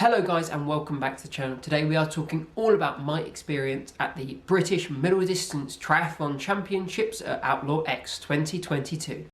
Hello guys and welcome back to the channel. Today we are talking all about my experience at the British Middle Distance Triathlon Championships at Outlaw X 2022.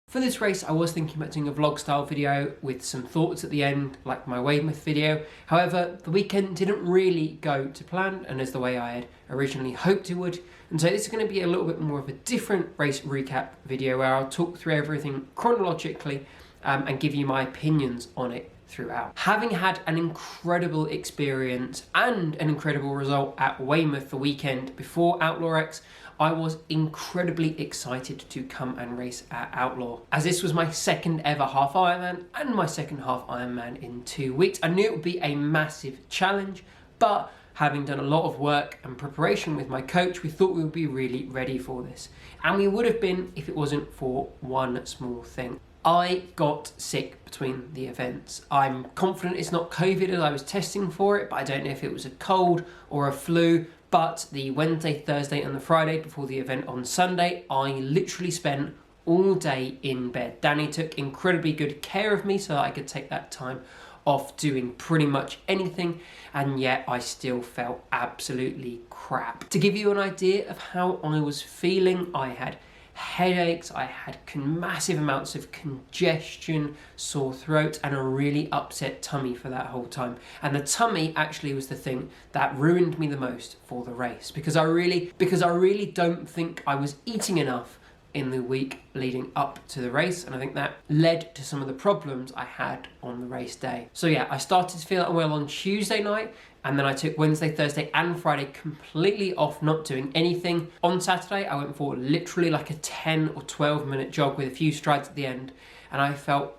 For this race I was thinking about doing a vlog style video with some thoughts at the end like my Weymouth video. However, the weekend didn't really go to plan and as the way I had originally hoped it would. And so this is going to be a little bit more of a different race recap video where I'll talk through everything chronologically and give you my opinions on it throughout. Having had an incredible experience and an incredible result at Weymouth the weekend before Outlaw X, I was incredibly excited to come and race at Outlaw. As this was my second ever half Ironman and my second half Ironman in 2 weeks, I knew it would be a massive challenge, but having done a lot of work and preparation with my coach, we thought we would be really ready for this. And we would have been if it wasn't for one small thing. I got sick between the events. I'm confident it's not COVID as I was testing for it, but I don't know if it was a cold or a flu. But the Wednesday, Thursday and the Friday before the event on Sunday, I literally spent all day in bed. Danny took incredibly good care of me so that I could take that time off doing pretty much anything, and yet I still felt absolutely crap. To give you an idea of how I was feeling, I had headaches, I had massive amounts of congestion, sore throat and a really upset tummy for that whole time. And the tummy actually was the thing that ruined me the most for the race because I really don't think I was eating enough in the week leading up to the race, and I think that led to some of the problems I had on the race day. So yeah, I started to feel unwell on Tuesday night, and then I took Wednesday, Thursday and Friday completely off, not doing anything. On Saturday, I went for literally like a 10 or 12 minute jog with a few strides at the end, and I felt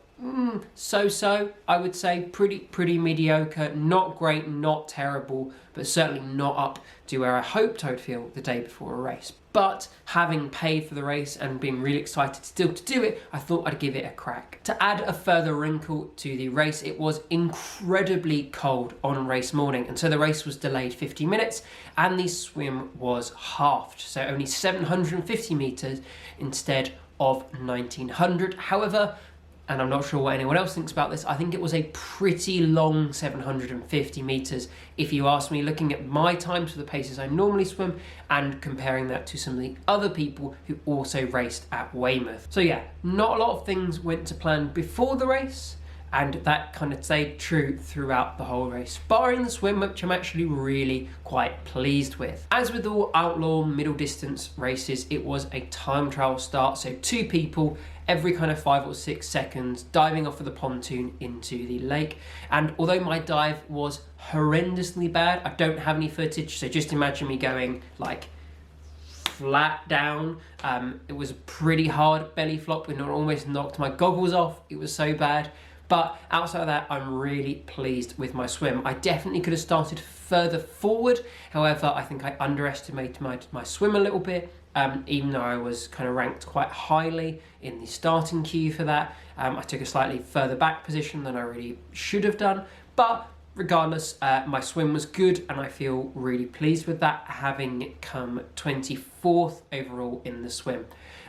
so-so, I would say, pretty mediocre, not great, not terrible, but certainly not up to where I hoped I would feel the day before a race. But having paid for the race and being really excited still to do it, I thought I'd give it a crack. To add a further wrinkle to the race, it was incredibly cold on race morning, and so the race was delayed 50 minutes and the swim was halved, so only 750 meters instead of 1900. However, and I'm not sure what anyone else thinks about this, I think it was a pretty long 750 meters. If you ask me, looking at my times for the paces I normally swim and comparing that to some of the other people who also raced at Weymouth. So yeah, not a lot of things went to plan before the race, and that kind of stayed true throughout the whole race, barring the swim, which I'm actually really quite pleased with. As with all Outlaw middle distance races, it was a time trial start, so 2 people every kind of 5 or 6 seconds diving off of the pontoon into the lake. And although my dive was horrendously bad, I don't have any footage, so just imagine me going like flat down. It was a pretty hard belly flop and it almost knocked my goggles off. It was so bad. But outside of that, I'm really pleased with my swim. I definitely could have started further forward. However, I think I underestimated my swim a little bit, even though I was kind of ranked quite highly in the starting queue for that. I took a slightly further back position than I really should have done. But regardless, my swim was good and I feel really pleased with that, having come 24th overall in the swim.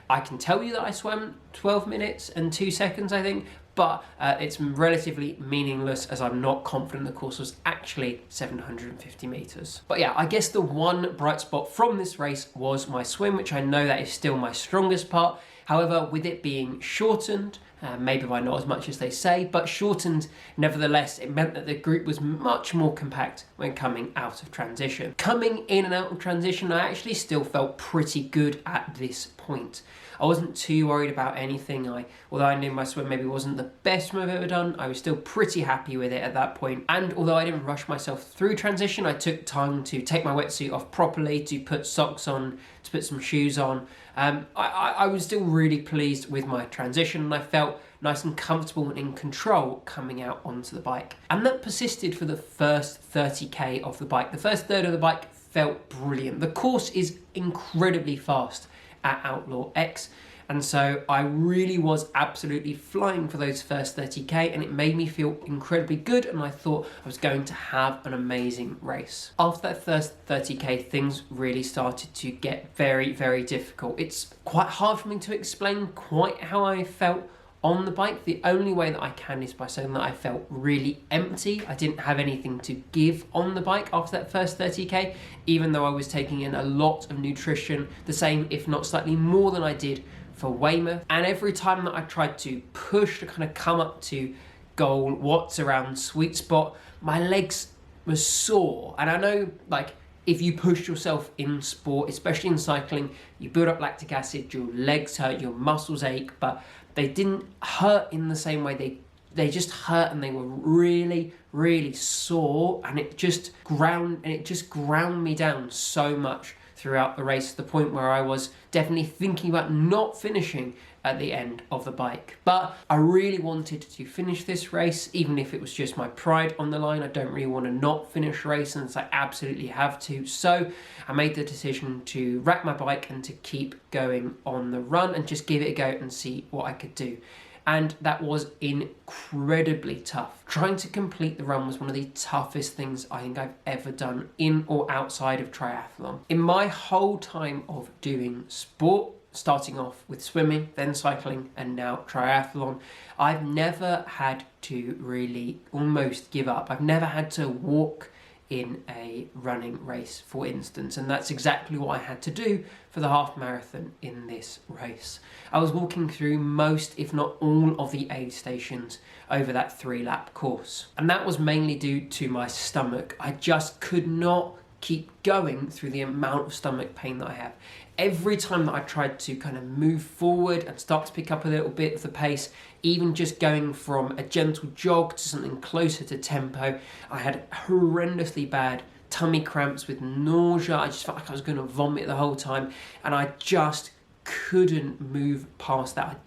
I can tell you that I swam 12 minutes and 2 seconds, I think, but it's relatively meaningless as I'm not confident the course was actually 750 meters. But yeah, I guess the one bright spot from this race was my swim, which I know that is still my strongest part. However, with it being shortened, maybe by not as much as they say, but shortened nevertheless, it meant that the group was much more compact when coming out of transition. Coming in and out of transition, I actually still felt pretty good at this point. I wasn't too worried about anything. Although I knew my swim maybe wasn't the best swim I've ever done, I was still pretty happy with it at that point. And although I didn't rush myself through transition, I took time to take my wetsuit off properly, to put socks on, to put some shoes on. I was still really pleased with my transition and I felt nice and comfortable and in control coming out onto the bike. And that persisted for the first 30k of the bike. The first third of the bike felt brilliant. The course is incredibly fast at Outlaw X, and so I really was absolutely flying for those first 30k and it made me feel incredibly good and I thought I was going to have an amazing race. After that first 30k, things really started to get very difficult. It's quite hard for me to explain quite how I felt on the bike. The only way that I can is by saying that I felt really empty. I didn't have anything to give on the bike after that first 30k, even though I was taking in a lot of nutrition, the same if not slightly more than I did for Weymouth. And every time that I tried to push to kind of come up to goal, watts around sweet spot, my legs were sore. And I know, like, if you push yourself in sport, especially in cycling, you build up lactic acid, your legs hurt, your muscles ache, but they didn't hurt in the same way. They just hurt, and they were really, really sore, and it just ground me down so much throughout the race, to the point where I was definitely thinking about not finishing at the end of the bike. But I really wanted to finish this race, even if it was just my pride on the line. I don't really want to not finish a race, and I absolutely have to. So I made the decision to rack my bike and to keep going on the run and just give it a go and see what I could do. And that was incredibly tough. Trying to complete the run was one of the toughest things I think I've ever done in or outside of triathlon. In my whole time of doing sport, starting off with swimming, then cycling, and now triathlon, I've never had to really almost give up. I've never had to walk in a running race, for instance, and that's exactly what I had to do for the half marathon in this race. I was walking through most, if not all, of the aid stations over that 3-lap course, and that was mainly due to my stomach. I just could not keep going through the amount of stomach pain that I have. Every time that I tried to kind of move forward and start to pick up a little bit of the pace, even just going from a gentle jog to something closer to tempo, I had horrendously bad tummy cramps with nausea. I just felt like I was going to vomit the whole time, and I just couldn't move past that.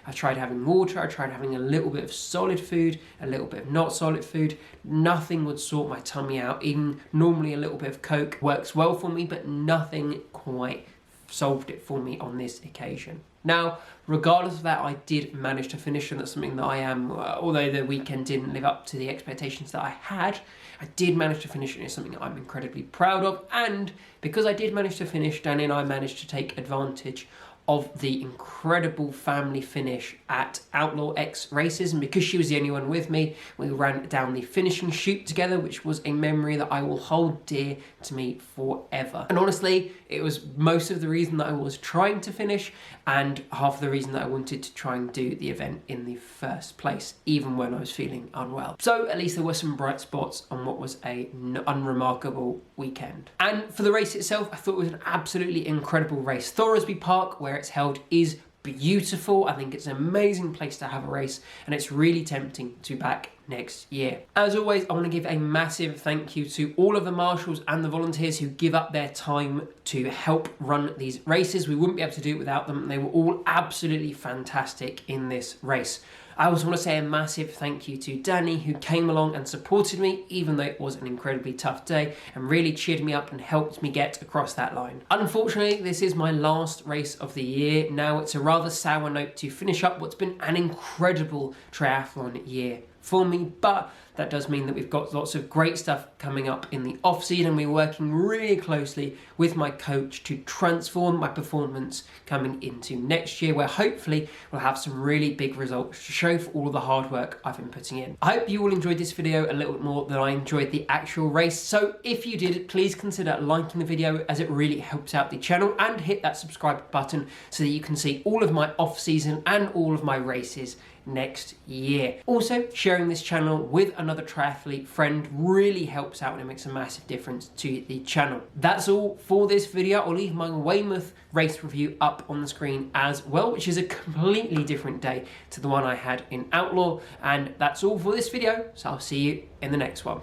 I tried having water, I tried having a little bit of solid food, a little bit of not solid food. Nothing would sort my tummy out. Even normally a little bit of Coke works well for me, but nothing quite solved it for me on this occasion. Now, regardless of that, I did manage to finish, and that's something that I am, although the weekend didn't live up to the expectations that I had, I did manage to finish, and it's something that I'm incredibly proud of. And because I did manage to finish, Danny and I managed to take advantage of the incredible family finish at Outlaw X races, and because she was the only one with me, we ran down the finishing chute together, which was a memory that I will hold dear to me forever. And honestly, it was most of the reason that I was trying to finish, and half of the reason that I wanted to try and do the event in the first place, even when I was feeling unwell. So at least there were some bright spots on what was a unremarkable weekend. And for the race itself, I thought it was an absolutely incredible race. Thoresby Park, where it's held, is beautiful. I think it's an amazing place to have a race, and it's really tempting to back next year. As always, I want to give a massive thank you to all of the marshals and the volunteers who give up their time to help run these races. We wouldn't be able to do it without them. They were all absolutely fantastic in this race. I also want to say a massive thank you to Danny, who came along and supported me, even though it was an incredibly tough day, and really cheered me up and helped me get across that line. Unfortunately, this is my last race of the year. Now it's a rather sour note to finish up what's been an incredible triathlon year for me, but that does mean that we've got lots of great stuff coming up in the off season. We're working really closely with my coach to transform my performance coming into next year, where hopefully we'll have some really big results to show for all of the hard work I've been putting in. I hope you all enjoyed this video a little bit more than I enjoyed the actual race. So if you did, please consider liking the video, as it really helps out the channel, and hit that subscribe button so that you can see all of my off season and all of my races next year. Also, sharing this channel with another triathlete friend really helps out, and it makes a massive difference to the channel. That's all for this video. I'll leave my Weymouth race review up on the screen as well, which is a completely different day to the one I had in Outlaw. And that's all for this video, so I'll see you in the next one.